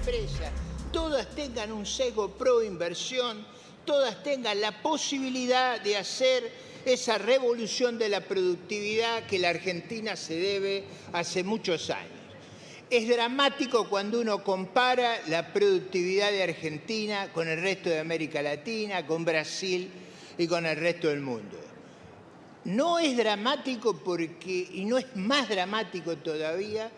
empresas, todas tengan un sesgo pro inversión, todas tengan la posibilidad de hacer esa revolución de la productividad que la Argentina se debe hace muchos años. Es dramático cuando uno compara la productividad de Argentina con el resto de América Latina, con Brasil y con el resto del mundo. No es dramático porque, y no es más dramático todavía,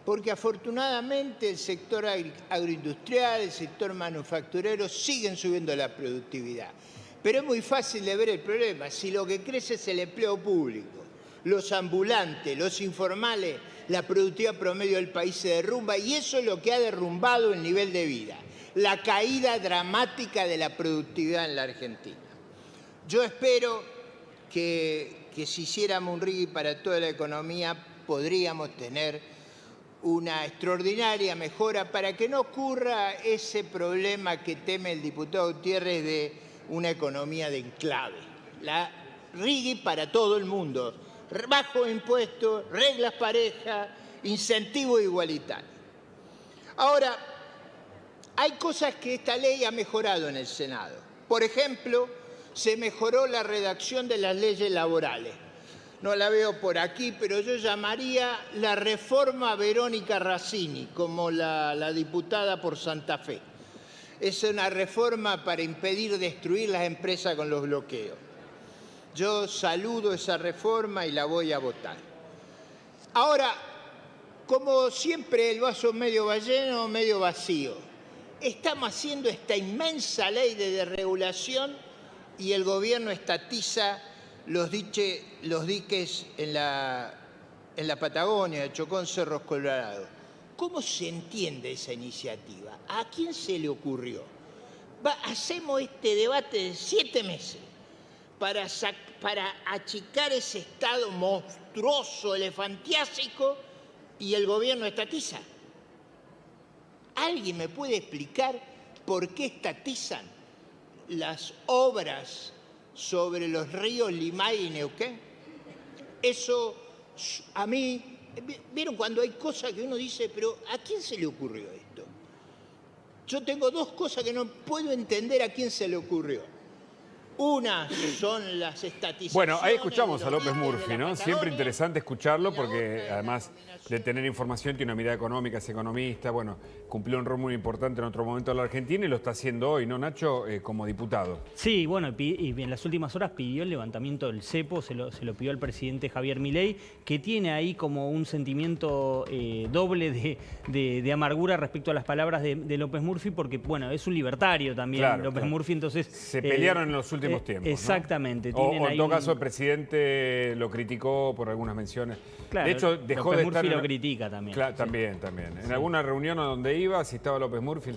porque afortunadamente el sector agroindustrial, el sector manufacturero siguen subiendo la productividad. Pero es muy fácil de ver el problema. Si lo que crece es el empleo público, los ambulantes, los informales, la productividad promedio del país se derrumba y eso es lo que ha derrumbado el nivel de vida, la caída dramática de la productividad en la Argentina. Yo espero que si hiciéramos un RIGI para toda la economía podríamos tener una extraordinaria mejora para que no ocurra ese problema que teme el diputado Gutiérrez de una economía de enclave. La RIGI para todo el mundo, bajo impuestos, reglas parejas, incentivos igualitarios. Ahora, hay cosas que esta ley ha mejorado en el Senado. Por ejemplo, se mejoró la redacción de las leyes laborales. No la veo por aquí, pero yo llamaría la reforma Verónica Racini, como la diputada por Santa Fe. Es una reforma para impedir destruir las empresas con los bloqueos. Yo saludo esa reforma y la voy a votar. Ahora, como siempre, el vaso medio lleno, medio vacío. Estamos haciendo esta inmensa ley de desregulación y el gobierno estatiza los diques en la Patagonia, de Chocón, Cerros Colorado. ¿Cómo se entiende esa iniciativa? ¿A quién se le ocurrió? Hacemos este debate de 7 meses para achicar ese Estado monstruoso, elefantiásico, y el gobierno estatiza. ¿Alguien me puede explicar por qué estatizan las obras sobre los ríos Limay y Neuquén? Eso a mí, ¿vieron cuando hay cosas que uno dice, pero ¿a quién se le ocurrió esto? Yo tengo 2 cosas que no puedo entender a quién se le ocurrió. Una son las estatizaciones. Bueno, ahí escuchamos a López Murphy, ¿no? Siempre interesante escucharlo porque además de tener información tiene una mirada económica, es economista, bueno, cumplió un rol muy importante en otro momento de la Argentina y lo está haciendo hoy, ¿no, Nacho? Como diputado. Sí, bueno, y en las últimas horas pidió el levantamiento del cepo, se lo pidió al presidente Javier Milei, que tiene ahí como un sentimiento doble de amargura respecto a las palabras de López Murphy, porque, bueno, es un libertario también, claro, López Murphy, entonces... Se pelearon en los últimos tiempos, exactamente. ¿no? O en todo caso el presidente lo criticó por algunas menciones. Claro, de hecho, dejó de estar... López Murphy lo critica también. Claro, sí. También. En Sí. alguna reunión a donde iba, si estaba López Murphy...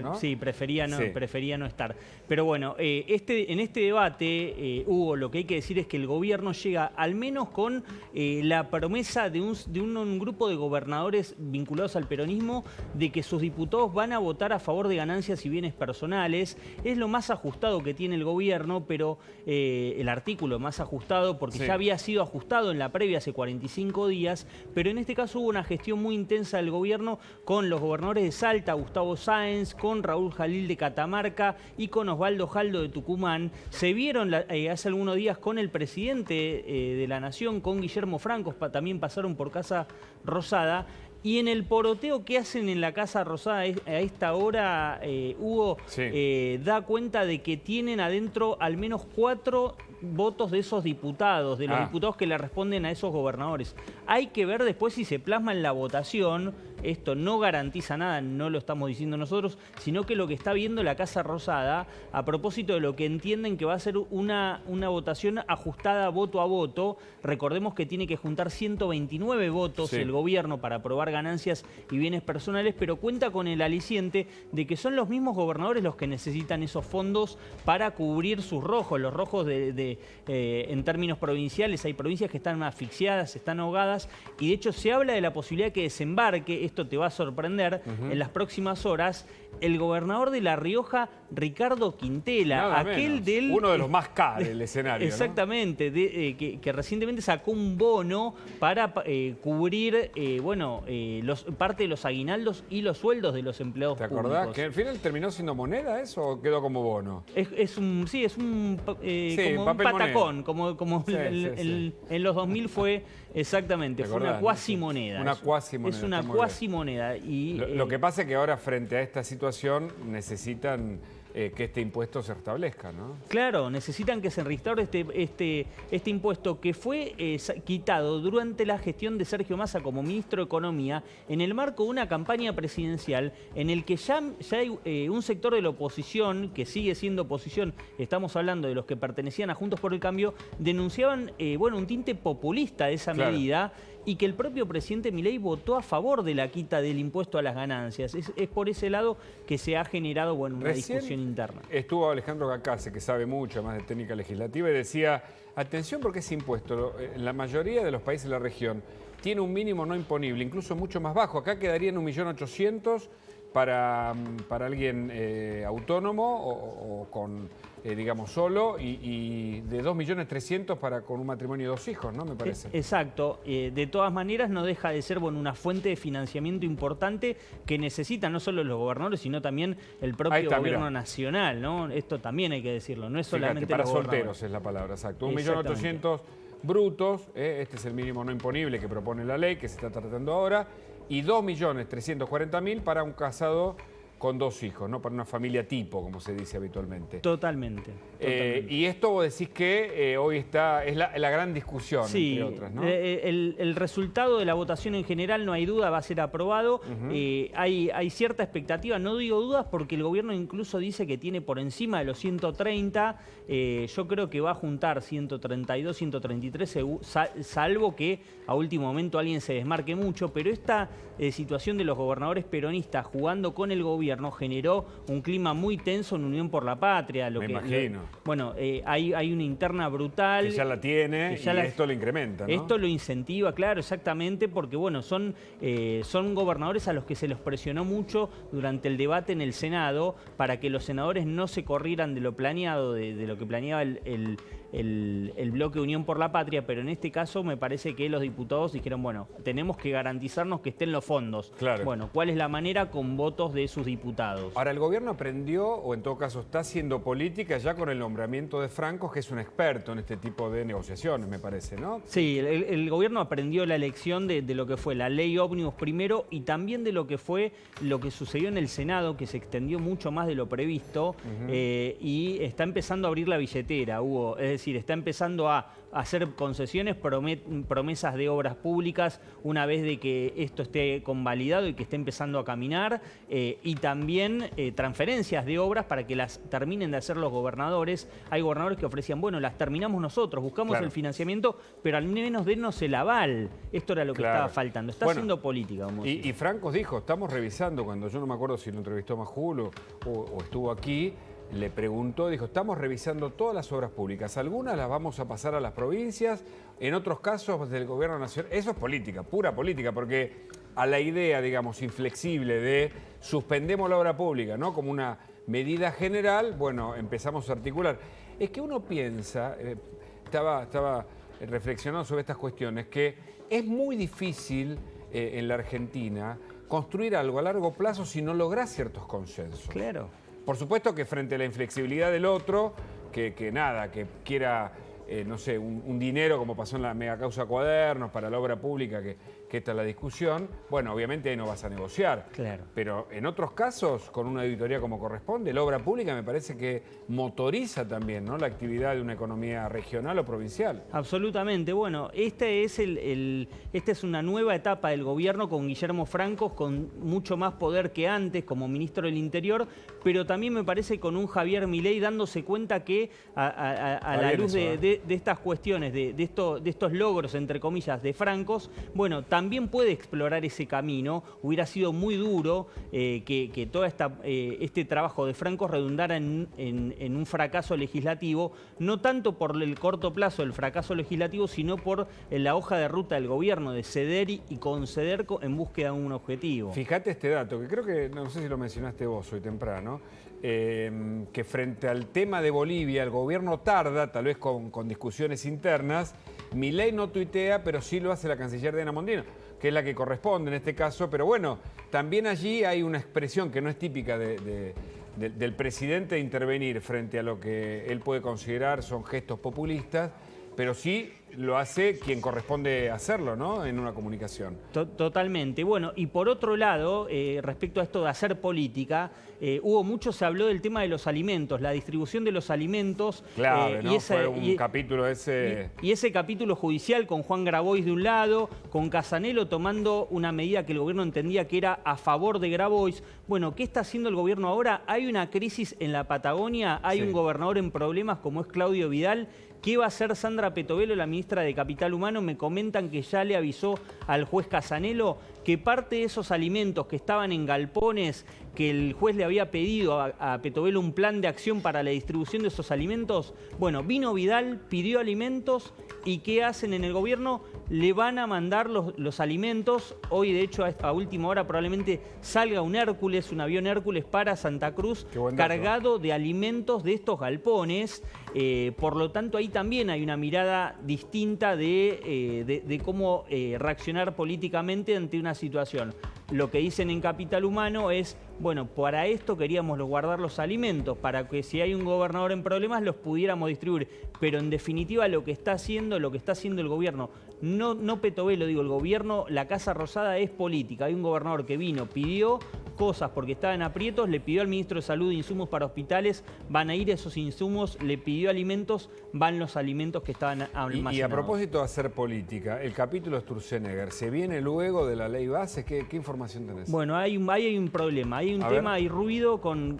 ¿no? Sí, prefería no estar. Pero bueno, en este debate, Hugo, lo que hay que decir es que el gobierno llega al menos con la promesa de un grupo de gobernadores vinculados al peronismo de que sus diputados van a votar a favor de ganancias y bienes personales. Es lo más ajustado que tiene el gobierno, pero el artículo más ajustado, porque ya había sido ajustado en la previa hace 45 días, pero en este caso hubo una gestión muy intensa del gobierno con los gobernadores de Salta, Gustavo Sáenz, con Raúl Jalil de Catamarca y con Osvaldo Jaldo de Tucumán. Se vieron hace algunos días con el presidente de la Nación, con Guillermo Franco, también pasaron por Casa Rosada. Y en el poroteo que hacen en la Casa Rosada a esta hora, Hugo, da cuenta de que tienen adentro al menos 4 votos de esos diputados, de los diputados que le responden a esos gobernadores. Hay que ver después si se plasma en la votación. Esto no garantiza nada, no lo estamos diciendo nosotros, sino que lo que está viendo la Casa Rosada, a propósito de lo que entienden que va a ser una votación ajustada voto a voto. Recordemos que tiene que juntar 129 votos el gobierno para aprobar ganancias y bienes personales, pero cuenta con el aliciente de que son los mismos gobernadores los que necesitan esos fondos para cubrir sus rojos, los rojos en términos provinciales. Hay provincias que están asfixiadas, están ahogadas, y de hecho se habla de la posibilidad que desembarque esto te va a sorprender, en las próximas horas, el gobernador de La Rioja, Ricardo Quintela, Nada aquel menos. del... Uno de los más caros del escenario, Exactamente, que recientemente sacó un bono para cubrir parte de los aguinaldos y los sueldos de los empleados ¿no? ¿Te públicos. acordás? ¿Que al final terminó siendo moneda eso o quedó como bono? Es un como un papel patacón, moneda. como en los 2000 fue exactamente, fue una cuasimoneda. Una cuasimoneda. Es una cuasimoneda. Y Lo que pasa es que ahora frente a esta situación necesitan que este impuesto se restablezca, ¿no? Claro, necesitan que se restaure este impuesto que fue quitado durante la gestión de Sergio Massa como ministro de Economía en el marco de una campaña presidencial en el que ya hay un sector de la oposición, que sigue siendo oposición, estamos hablando de los que pertenecían a Juntos por el Cambio, denunciaban un tinte populista de esa medida y que el propio presidente Milei votó a favor de la quita del impuesto a las ganancias. Es por ese lado que se ha generado una discusión interna. Estuvo Alejandro Gacase, que sabe mucho, además de técnica legislativa, y decía, atención porque ese impuesto, en la mayoría de los países de la región, tiene un mínimo no imponible, incluso mucho más bajo. Acá quedaría en 1.800.000 para alguien autónomo o con, digamos, solo, y de 2.300.000 para con un matrimonio y 2 hijos, ¿no? Me parece. Exacto. De todas maneras, no deja de ser una fuente de financiamiento importante que necesitan no solo los gobernadores, sino también el propio gobierno nacional, ¿no? Esto también hay que decirlo, no es solamente para los solteros es la palabra, exacto. 1.800.000 brutos, este es el mínimo no imponible que propone la ley, que se está tratando ahora, y 2.340.000 para un casado con 2 hijos, ¿no? Para una familia tipo, como se dice habitualmente. Totalmente. Y esto vos decís que hoy es la gran discusión, sí, entre otras, ¿no? El resultado de la votación en general, no hay duda, va a ser aprobado. Hay cierta expectativa, no digo dudas, porque el gobierno incluso dice que tiene por encima de los 130. Yo creo que va a juntar 132, 133, salvo que a último momento alguien se desmarque mucho, pero esta situación de los gobernadores peronistas jugando con el gobierno generó un clima muy tenso en Unión por la Patria. Me imagino. Hay una interna brutal. Que ya la tiene y esto lo incrementa, ¿no? Esto lo incentiva, claro, exactamente, porque son gobernadores a los que se los presionó mucho durante el debate en el Senado para que los senadores no se corrieran de lo planeado, de lo que planeaba el bloque Unión por la Patria, pero en este caso me parece que los diputados dijeron, tenemos que garantizarnos que estén los fondos. Claro. ¿Cuál es la manera? Con votos de sus diputados. Ahora, el gobierno aprendió, o en todo caso está haciendo política ya con el nombramiento de Francos, que es un experto en este tipo de negociaciones, me parece, ¿no? Sí, el gobierno aprendió la lección de lo que fue la ley ómnibus primero y también de lo que fue lo que sucedió en el Senado, que se extendió mucho más de lo previsto y está empezando a abrir la billetera, Hugo. Es decir, está empezando a hacer concesiones, promesas de obras públicas una vez de que esto esté convalidado y que esté empezando a caminar, y también transferencias de obras para que las terminen de hacer los gobernadores. Hay gobernadores que ofrecían, las terminamos nosotros, buscamos el financiamiento, pero al menos denos el aval. Esto era lo que estaba faltando. Está haciendo política. Y Francos dijo, estamos revisando, cuando yo no me acuerdo si lo entrevistó Majul o estuvo aquí, le preguntó, dijo, estamos revisando todas las obras públicas, algunas las vamos a pasar a las provincias, en otros casos del gobierno nacional. Eso es política, pura política, porque a la idea, digamos, inflexible de suspendemos la obra pública, ¿no? Como una medida general, empezamos a articular. Es que uno piensa, estaba reflexionando sobre estas cuestiones, que es muy difícil en la Argentina construir algo a largo plazo si no lográs ciertos consensos. Claro. Por supuesto que frente a la inflexibilidad del otro, que quiera, no sé, un dinero como pasó en la megacausa Cuadernos para la obra pública, que esta es la discusión, obviamente ahí no vas a negociar. Claro. Pero en otros casos, con una auditoría como corresponde, la obra pública me parece que motoriza también, ¿no?, la actividad de una economía regional o provincial. Absolutamente. Esta es una nueva etapa del gobierno con Guillermo Francos, con mucho más poder que antes como ministro del Interior, pero también me parece con un Javier Milei dándose cuenta que a la luz de estas cuestiones, de estos logros, entre comillas, de Francos, también también puede explorar ese camino. Hubiera sido muy duro que todo este trabajo de Franco redundara en un fracaso legislativo, no tanto por el corto plazo del fracaso legislativo, sino por la hoja de ruta del gobierno de ceder y conceder en búsqueda de un objetivo. Fíjate este dato, que creo que, no sé si lo mencionaste vos hoy temprano, que frente al tema de Bolivia, el gobierno tarda, tal vez con discusiones internas. Milei no tuitea, pero sí lo hace la canciller Diana Mondino, que es la que corresponde en este caso. Pero bueno, también allí hay una expresión que no es típica del presidente de intervenir frente a lo que él puede considerar son gestos populistas, pero sí lo hace quien corresponde hacerlo, ¿no? En una comunicación. Totalmente. Bueno, y por otro lado, respecto a esto de hacer política, se habló del tema de los alimentos, la distribución de los alimentos. Claro, ¿no? Fue un capítulo ese... Y ese capítulo judicial con Juan Grabois de un lado, con Casanelo tomando una medida que el gobierno entendía que era a favor de Grabois. Bueno, ¿qué está haciendo el gobierno ahora? Hay una crisis en la Patagonia, hay un gobernador en problemas como es Claudio Vidal. ¿Qué va a hacer Sandra Petovelo, la ministra de Capital Humano? Me comentan que ya le avisó al juez Casanelo que parte de esos alimentos que estaban en galpones, que el juez le había pedido a Petovelo un plan de acción para la distribución de esos alimentos. Bueno, vino Vidal, pidió alimentos y ¿qué hacen en el gobierno? Le van a mandar los alimentos. Hoy, de hecho, a última hora probablemente salga un Hércules, un avión Hércules para Santa Cruz, cargado de alimentos de estos galpones. Por lo tanto, ahí también hay una mirada distinta de cómo reaccionar políticamente ante una situación. Lo que dicen en Capital Humano es, bueno, para esto queríamos guardar los alimentos, para que si hay un gobernador en problemas los pudiéramos distribuir. Pero en definitiva lo que está haciendo el gobierno, no Petovelo, digo, el gobierno, la Casa Rosada es política. Hay un gobernador que vino, pidió cosas porque estaba en aprietos, le pidió al ministro de Salud insumos para hospitales, van a ir esos insumos, le pidió alimentos, van los alimentos que estaban almacenados. Y a propósito de hacer política, el capítulo Sturzenegger, ¿se viene luego de la ley base? ¿Qué información tenés? Bueno, hay un problema, hay ruido con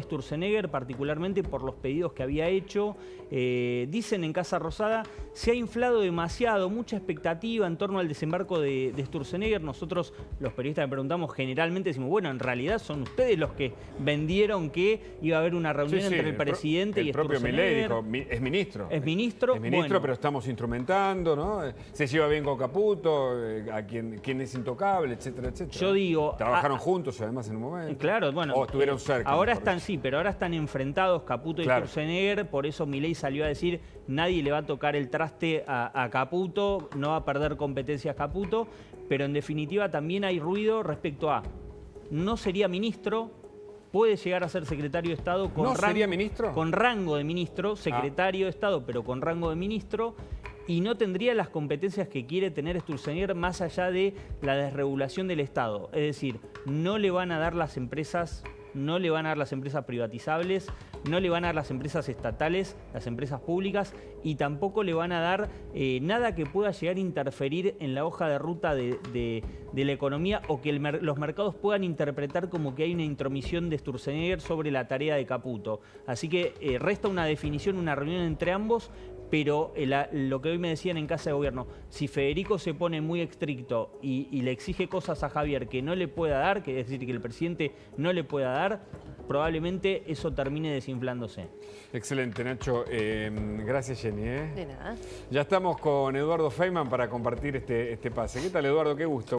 Sturzenegger, particularmente por los pedidos que había hecho. Dicen en Casa Rosada, se ha inflado demasiado, mucha expectativa en torno al desembarco de Sturzenegger. Nosotros, los periodistas, le preguntamos, generalmente decimos, bueno, en realidad son ustedes los que vendieron que iba a haber una reunión entre el presidente y Sturzenegger. El propio Milei dijo, es ministro. Es ministro. Es ministro, bueno, pero estamos instrumentando, ¿no? Se lleva bien con Caputo, a quien es intocable, etcétera, etcétera. Yo digo... Trabajaron juntos, además, en un momento. Claro, bueno. O estuvieron cerca. Ahora están, sí, pero ahora están enfrentados Caputo y Sturzenegger, por eso Milei salió a decir, nadie le va a tocar el traste a Caputo, no va a perder competencias Caputo, pero en definitiva también hay ruido respecto a, no sería ministro, puede llegar a ser secretario de Estado con ¿sería ministro? Con rango de ministro, secretario de Estado, pero con rango de ministro, y no tendría las competencias que quiere tener Sturzenegger más allá de la desregulación del Estado. Es decir, no le van a dar las empresas, no le van a dar las empresas privatizables, no le van a dar las empresas estatales, las empresas públicas, y tampoco le van a dar nada que pueda llegar a interferir en la hoja de ruta de la economía o que los mercados puedan interpretar como que hay una intromisión de Sturzenegger sobre la tarea de Caputo. Así que resta una definición, una reunión entre ambos, pero lo que hoy me decían en Casa de Gobierno, si Federico se pone muy estricto y le exige cosas a Javier que no le pueda dar, que es decir, que el presidente no le pueda dar, probablemente eso termine desinflándose. Excelente, Nacho. Gracias, Jenny. De nada. Ya estamos con Eduardo Feynman para compartir este pase. ¿Qué tal, Eduardo? Qué gusto.